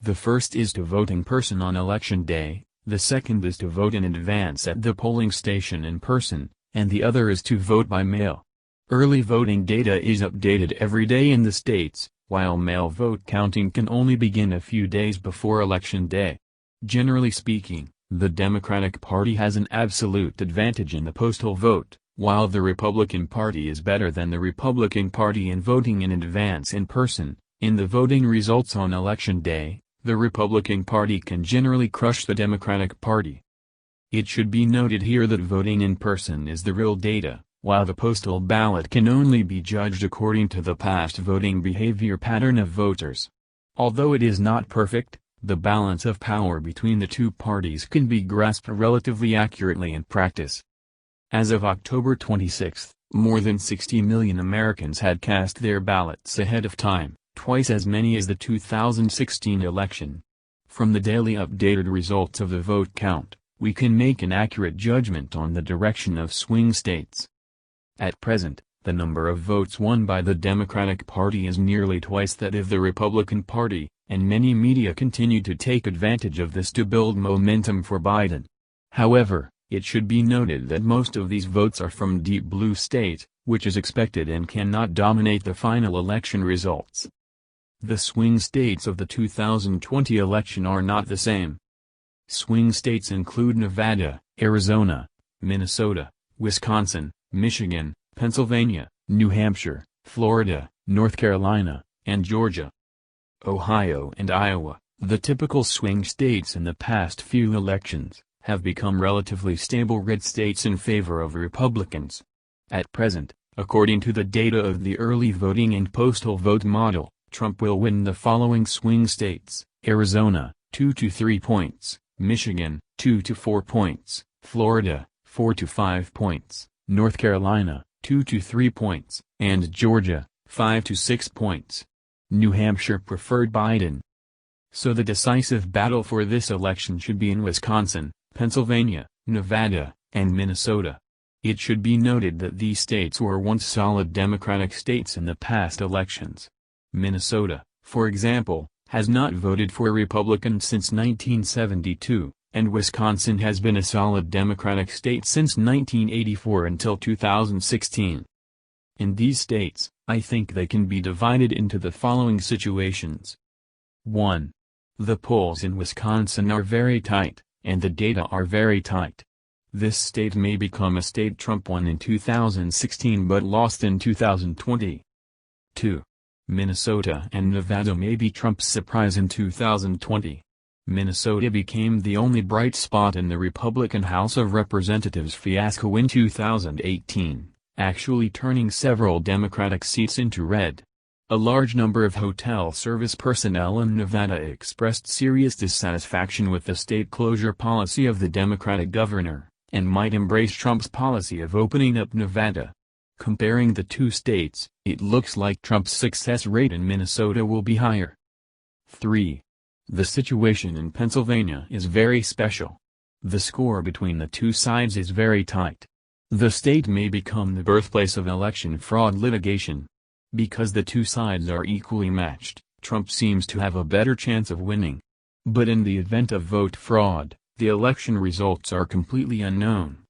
The first is to vote in person on election day, the second is to vote in advance at the polling station in person, and the other is to vote by mail. Early voting data is updated every day in the states, while mail vote counting can only begin a few days before election day. Generally speaking, the Democratic Party has an absolute advantage in the postal vote, while the Republican Party is better than the Republican Party in voting in advance in person. In the voting results on election day, the Republican Party can generally crush the Democratic Party. It should be noted here that voting in person is the real data, while the postal ballot can only be judged according to the past voting behavior pattern of voters. Although it is not perfect, the balance of power between the two parties can be grasped relatively accurately in practice. As of October 26, more than 60 million Americans had cast their ballots ahead of time, twice as many as the 2016 election. From the daily updated results of the vote count, we can make an accurate judgment on the direction of swing states. At present, the number of votes won by the Democratic Party is nearly twice that of the Republican Party, and many media continue to take advantage of this to build momentum for Biden. However, it should be noted that most of these votes are from deep blue states, which is expected and cannot dominate the final election results. The swing states of the 2020 election are not the same. Swing states include Nevada, Arizona, Minnesota, Wisconsin, Michigan, Pennsylvania, New Hampshire, Florida, North Carolina, and Georgia. Ohio and Iowa, the typical swing states in the past few elections, have become relatively stable red states in favor of Republicans. At present, according to the data of the early voting and postal vote model, Trump will win the following swing states: Arizona, 2 to 3 points, Michigan, 2 to 4 points, Florida, 4 to 5 points, North Carolina, 2 to 3 points, and Georgia, 5 to 6 points. New Hampshire preferred Biden. So the decisive battle for this election should be in Wisconsin, Pennsylvania, Nevada, and Minnesota. It should be noted that these states were once solid Democratic states in the past elections. Minnesota, for example, has not voted for Republicans since 1972, and Wisconsin has been a solid Democratic state since 1984 until 2016. In these states, I think they can be divided into the following situations. 1. The polls in Wisconsin are very tight, and the data are very tight. This state may become a state Trump won in 2016 but lost in 2020. 2. Minnesota and Nevada may be Trump's surprise in 2020. Minnesota became the only bright spot in the Republican House of Representatives fiasco in 2018, actually turning several Democratic seats into red. A large number of hotel service personnel in Nevada expressed serious dissatisfaction with the state closure policy of the Democratic governor, and might embrace Trump's policy of opening up Nevada. Comparing the two states, it looks like Trump's success rate in Minnesota will be higher. 3. The situation in Pennsylvania is very special. The score between the two sides is very tight. The state may become the birthplace of election fraud litigation. Because the two sides are equally matched, Trump seems to have a better chance of winning. But in the event of vote fraud, the election results are completely unknown.